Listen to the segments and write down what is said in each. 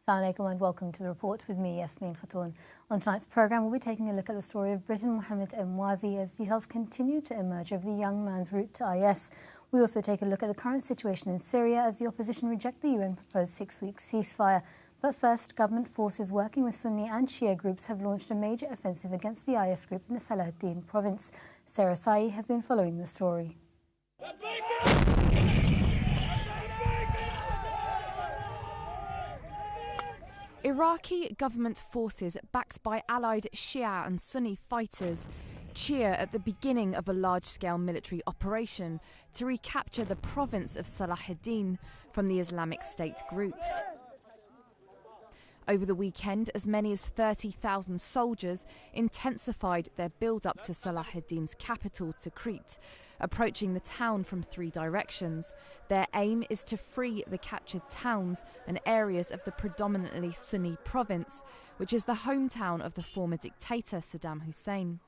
Assalamu alaikum and welcome to The Report with me, Yasmin Khatun. On tonight's programme, we'll be taking a look at the story of Britain Mohammed Emwazi as details continue to emerge of the young man's route to IS. We also take a look at the current situation in Syria as the opposition reject the UN proposed 6-week ceasefire. But first, government forces working with Sunni and Shia groups have launched a major offensive against the IS group in the Salahuddin province. Sarah Saey has been following the story. Iraqi government forces, backed by allied Shia and Sunni fighters, cheer at the beginning of a large-scale military operation to recapture the province of Salahuddin from the Islamic State group. Over the weekend, as many as 30,000 soldiers intensified their build-up to Salahuddin's capital, Tikrit, approaching the town from 3 directions. Their aim is to free the captured towns and areas of the predominantly Sunni province, which is the hometown of the former dictator Saddam Hussein.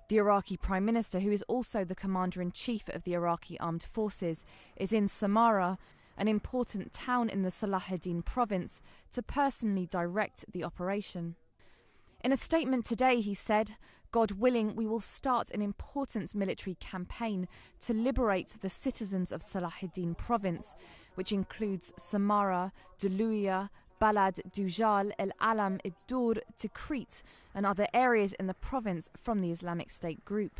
The Iraqi Prime Minister, who is also the Commander-in-Chief of the Iraqi Armed Forces, is in Samarra, an important town in the Salahuddin province, to personally direct the operation. In a statement today, he said, "God willing, we will start an important military campaign to liberate the citizens of Salahuddin province, which includes Samarra, Duluya, Balad, Dujal, El Alam, Iddur, Tikrit, and other areas in the province from the Islamic State group."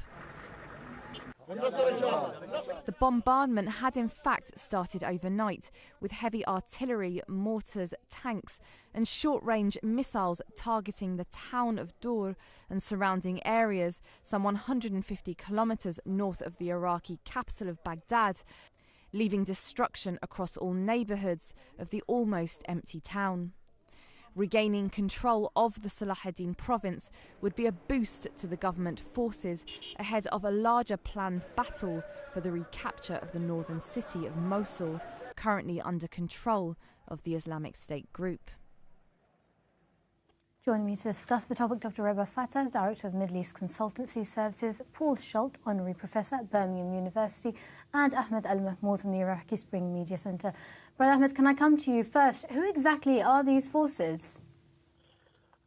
The bombardment had in fact started overnight, with heavy artillery, mortars, tanks and short-range missiles targeting the town of Dur and surrounding areas some 150 kilometres north of the Iraqi capital of Baghdad, leaving destruction across all neighbourhoods of the almost empty town. Regaining control of the Salahuddin province would be a boost to the government forces ahead of a larger planned battle for the recapture of the northern city of Mosul, currently under control of the Islamic State group. Joining me to discuss the topic, Dr Rebwar Fatah, Director of Middle East Consultancy Services, Paul Schulte, Honorary Professor at Birmingham University, and Ahmed Mahmoud from the Iraqi Spring Media Centre. Brother Ahmed, can I come to you first? Who exactly are these forces?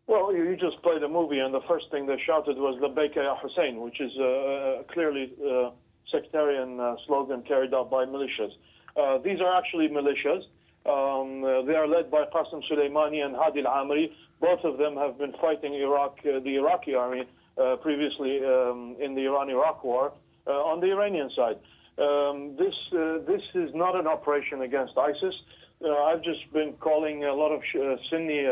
Well, you just played a movie, and the first thing they shouted was Labbaik ya Hussein, which is clearly a sectarian slogan carried out by militias. These are actually militias. They are led by Qasim Soleimani and Hadi al-Amri. Both of them have been fighting the Iraqi army previously in the Iran-Iraq war on the Iranian side. This is not an operation against ISIS. I've just been calling a lot of Sunni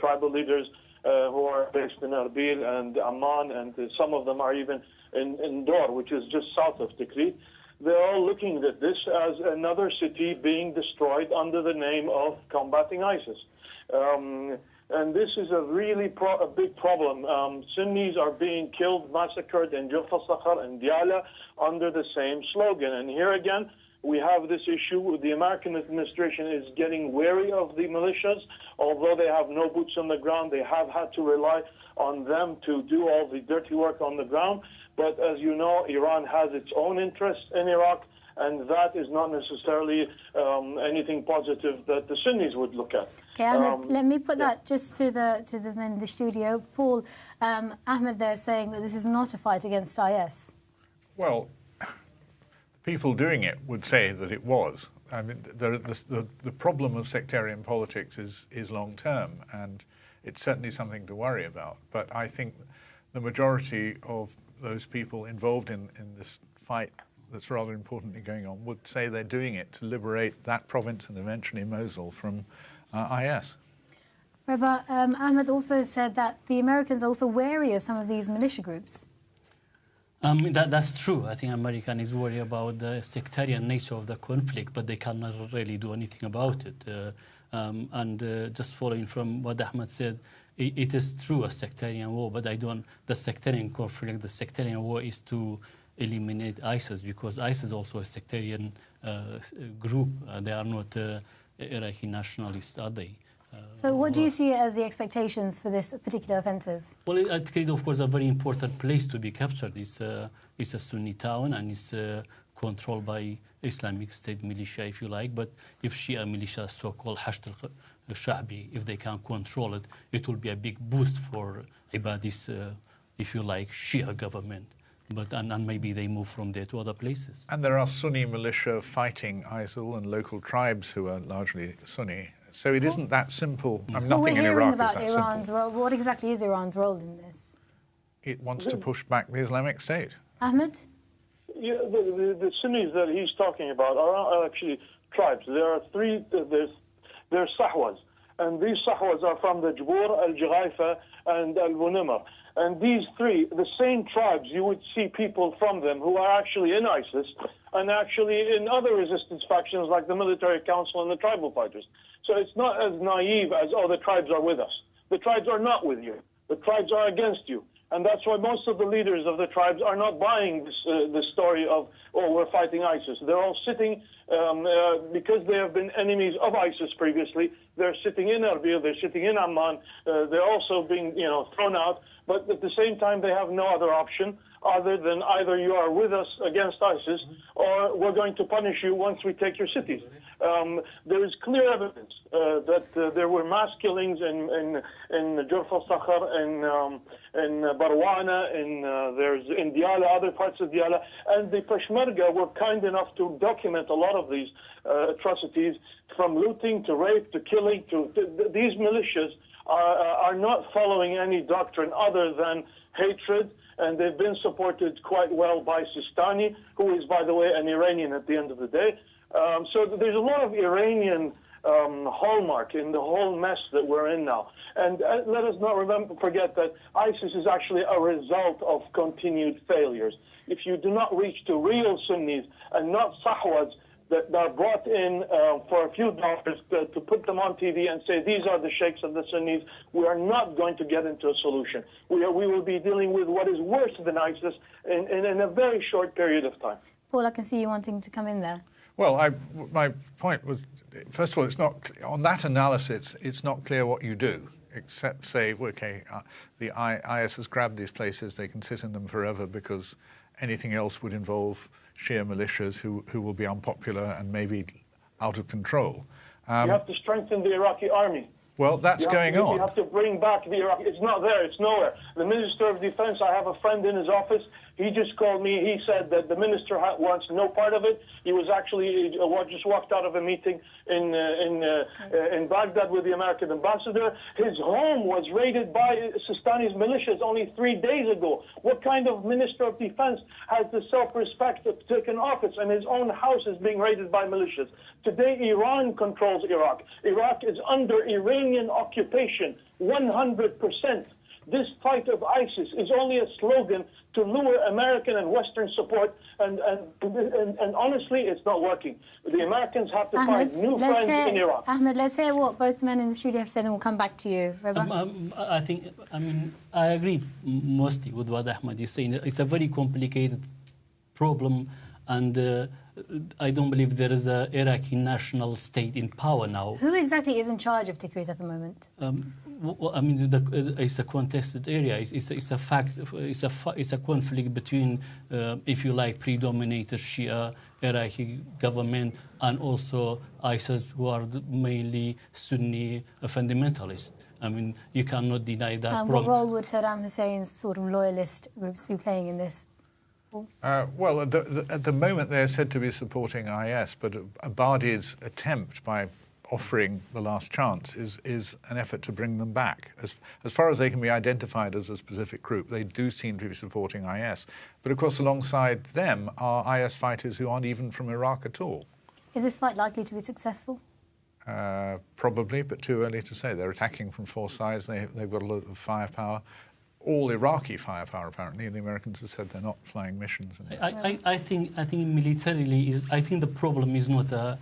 tribal leaders who are based in Erbil and Amman, and some of them are even in Dor, which is just south of Tikrit. They're all looking at this as another city being destroyed under the name of combating ISIS. And this is a really a big problem. Sunnis are being killed, massacred in Juf al-Sakhar and Diyala under the same slogan. And here again, we have this issue. The American administration is getting wary of the militias. Although they have no boots on the ground, they have had to rely on them to do all the dirty work on the ground. But as you know, Iran has its own interests in Iraq, and that is not necessarily anything positive that the Sunnis would look at. Okay, Ahmed, let me put that just to the men in the studio. Paul, Ahmed there saying that this is not a fight against IS. Well, people doing it would say that it was. I mean, the problem of sectarian politics is long-term, and it's certainly something to worry about. But I think the majority of those people involved in this fight that's rather importantly going on would say they're doing it to liberate that province and eventually Mosul from IS. Rebwar, Ahmed also said that the Americans are also wary of some of these militia groups. That's true. I think American is worried about the sectarian nature of the conflict, but they cannot really do anything about it. Just following from what Ahmed said, it is true a sectarian war, but the sectarian conflict, the sectarian war is to eliminate ISIS, because ISIS is also a sectarian group. They are not Iraqi nationalists, are they? So what do you see as the expectations for this particular offensive? Well, Tikrit, of course, a very important place to be captured. It's a Sunni town, and it's controlled by Islamic State militia, if you like. But if Shia militia, so-called Hasht Sha'bi, if they can control it, it will be a big boost for Ibadi's, if you like, Shia government. But and maybe they move from there to other places. And there are Sunni militia fighting ISIL and local tribes who are largely Sunni. So it isn't that simple. I mean, nothing in Iraq is that Iran's simple. role. What exactly is Iran's role in this? It wants to push back the Islamic State. Ahmed? Yeah, the Sunnis that he's talking about are actually tribes. There are three. There's Sahwas, and these Sahwas are from the Jabur, Al-Jaghaifa, and Al-Bunimar. And these three, the same tribes, you would see people from them who are actually in ISIS and actually in other resistance factions like the Military Council and the tribal fighters. So it's not as naive as, oh, the tribes are with us. The tribes are not with you. The tribes are against you. And that's why most of the leaders of the tribes are not buying this story of, oh, we're fighting ISIS. They're all sitting, because they have been enemies of ISIS previously, they're sitting in Erbil, they're sitting in Amman, they're also being, thrown out. But at the same time, they have no other option other than either you are with us against ISIS or we're going to punish you once we take your cities. There is clear evidence that there were mass killings in Jurf al-Sakhar, in Barwana, in Diyala, other parts of Diyala, and the Peshmerga were kind enough to document a lot of these atrocities, from looting to rape to killing. These militias are not following any doctrine other than hatred, and they've been supported quite well by Sistani, who is, by the way, an Iranian at the end of the day. So there's a lot of Iranian hallmark in the whole mess that we're in now. And let us not forget that ISIS is actually a result of continued failures. If you do not reach to real Sunnis and not Sahwads that are brought in for a few dollars to put them on TV and say, these are the sheikhs of the Sunnis, we are not going to get into a solution. We will be dealing with what is worse than ISIS in a very short period of time. Paul, I can see you wanting to come in there. Well, my point was, first of all, it's not, on that analysis, it's not clear what you do, except say, okay, the IS has grabbed these places, they can sit in them forever because anything else would involve Shia militias who will be unpopular and maybe out of control. You have to strengthen the Iraqi army. Well, that's going on. You have to bring back the Iraqi. It's not there. It's nowhere. The Minister of Defense, I have a friend in his office. He just called me. He said that the minister wants no part of it. He was actually just walked out of a meeting in Baghdad with the American ambassador. His home was raided by Sistani's militias only 3 days ago. What kind of Minister of Defense has the self-respect to take an office and his own house is being raided by militias? Today, Iran controls Iraq. Iraq is under Iranian occupation, 100%. This fight of ISIS is only a slogan to lure American and Western support, and honestly, it's not working. The Americans have to find new friends in Iraq. Ahmed, let's hear what both men in the studio have said, and we'll come back to you. I agree mostly with what Ahmed is saying. It's a very complicated problem, and I don't believe there is an Iraqi national state in power now. Who exactly is in charge of Tikrit at the moment? It's a contested area. It's a fact. It's a conflict between, if you like, predominated Shia Iraqi government and also ISIS, who are mainly Sunni fundamentalists. I mean, you cannot deny that. What role would Saddam Hussein's sort of loyalist groups be playing in this? Well, at the moment they're said to be supporting IS, but Abadi's attempt by offering the last chance is an effort to bring them back. As far as they can be identified as a specific group, they do seem to be supporting IS. But of course, alongside them are IS fighters who aren't even from Iraq at all. Is this fight likely to be successful? Probably, but too early to say. They're attacking from four sides. They've got a lot of firepower. All Iraqi firepower, apparently. The Americans have said they're not flying missions. I think militarily I think the problem is not a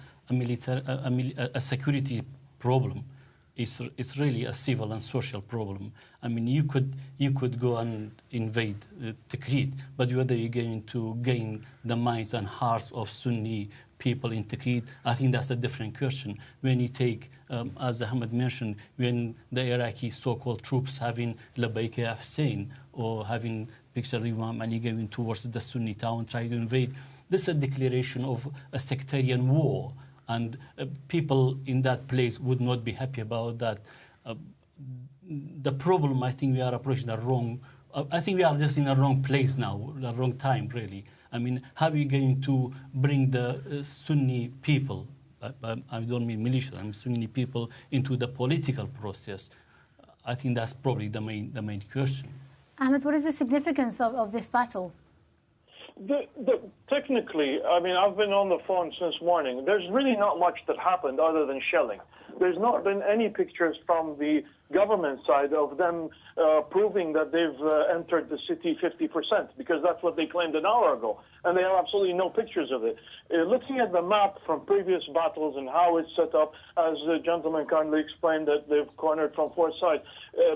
security problem. It's really a civil and social problem. I mean, you could go and invade Tikrit, but whether you're going to gain the minds and hearts of Sunni people in Tikrit, I think that's a different question. When you take, as Ahmed mentioned, when the Iraqi so-called troops having Labbaik ya Hussein or having picture Imam Ali going towards the Sunni town, trying to invade, this is a declaration of a sectarian war. and people in that place would not be happy about that. The problem, I think we are approaching the wrong. I think we are just in the wrong place now, the wrong time, really. I mean, how are you going to bring the Sunni people, I don't mean militia, I mean Sunni people, into the political process? I think that's probably the main question. Ahmed, what is the significance of this battle? Technically, I mean, I've been on the phone since morning. There's really not much that happened other than shelling. There's not been any pictures from the government side of them proving that they've entered the city 50%, because that's what they claimed an hour ago, and they have absolutely no pictures of it. Looking at the map from previous battles and how it's set up, as the gentleman kindly explained, that they've cornered from four sides,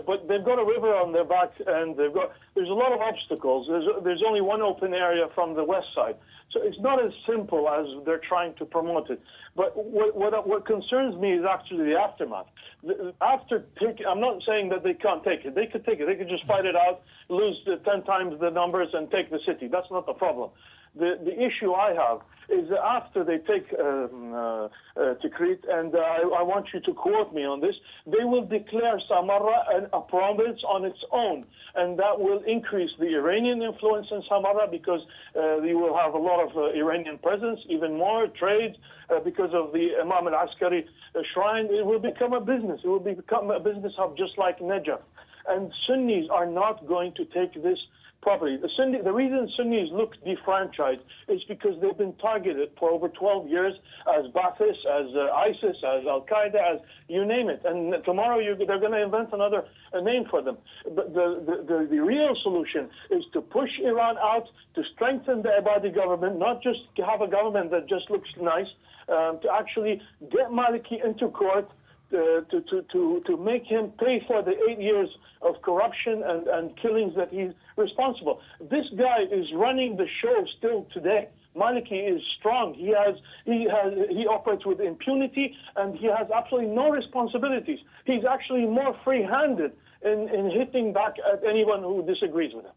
but they've got a river on their back, and there's a lot of obstacles. There's only one open area from the west side. So it's not as simple as they're trying to promote it. But what concerns me is actually the aftermath. I'm not saying that they can't take it. They could take it. They could just fight it out, lose 10 times the numbers, and take the city. That's not the problem. The issue I have is that after they take Tikrit, and I want you to quote me on this, they will declare Samarra a province on its own, and that will increase the Iranian influence in Samarra, because they will have a lot of Iranian presence, even more trade, because of the Imam al-Askari shrine. It will become a business. It will become a business hub just like Najaf. And Sunnis are not going to take this properly. The reason Sunnis look defranchised is because they've been targeted for over 12 years as Ba'athis, as ISIS, as Al-Qaeda, as you name it. And tomorrow they're going to invent another name for them. But the real solution is to push Iran out, to strengthen the Abadi government, not just to have a government that just looks nice, to actually get Maliki into court, to make him pay for the 8 years of corruption and killings that he's responsible. This guy is running the show still today. Maliki is strong. He operates with impunity, and he has absolutely no responsibilities. He's actually more free-handed in hitting back at anyone who disagrees with him.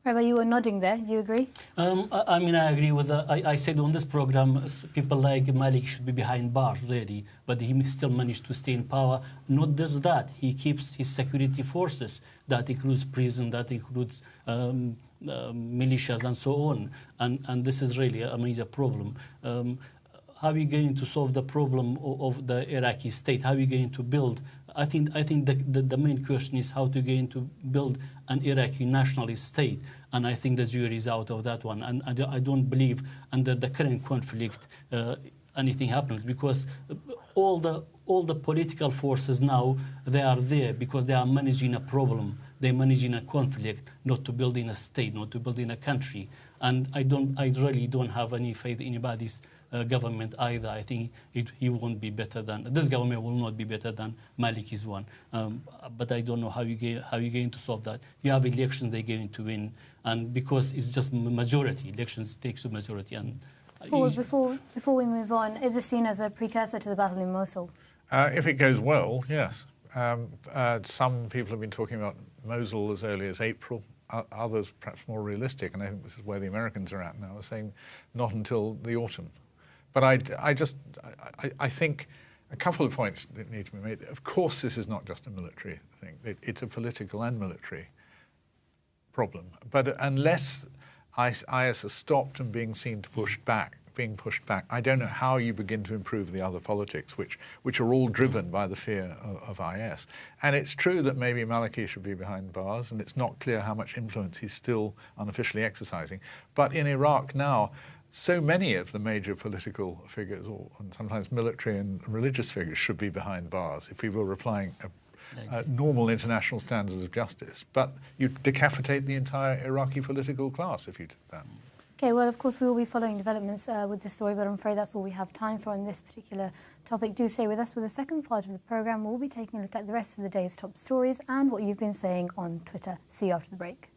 Rebwar, you were nodding there. Do you agree? I mean, I agree with that. I said on this program, people like Malik should be behind bars, really, but he still managed to stay in power. Not just that, he keeps his security forces. That includes prison, that includes militias and so on. And this is really a major problem. How are you going to solve the problem of the Iraqi state? How are you going to build? I think the main question is how to going to build an Iraqi nationalist state, and I think the jury is out of that one. And I don't believe under the current conflict anything happens, because all the political forces now, they are there because they are managing a problem. They're managing a conflict, not to building a state, not to building a country. And I really don't have any faith in anybody's government either. I think he won't be better than, this government will not be better than Maliki's one. But I don't know how you're going to solve that. You have elections they're going to win, and because it's just majority, elections takes a majority. And before we move on, is this seen as a precursor to the battle in Mosul? If it goes well, yes. Some people have been talking about Mosul as early as April. Others, perhaps more realistic, and I think this is where the Americans are at now, are saying not until the autumn. But I think a couple of points that need to be made. Of course, this is not just a military thing. It's a political and military problem. But unless IS is stopped and being pushed back, I don't know how you begin to improve the other politics, which are all driven by the fear of IS. And it's true that maybe Maliki should be behind bars, and it's not clear how much influence he's still unofficially exercising. But in Iraq now, so many of the major political figures, and sometimes military and religious figures, should be behind bars if we were applying normal international standards of justice. But you decapitate the entire Iraqi political class if you did that. Okay, well, of course, we will be following developments with this story, but I'm afraid that's all we have time for on this particular topic. Do stay with us for the second part of the programme. We'll be taking a look at the rest of the day's top stories and what you've been saying on Twitter. See you after the break.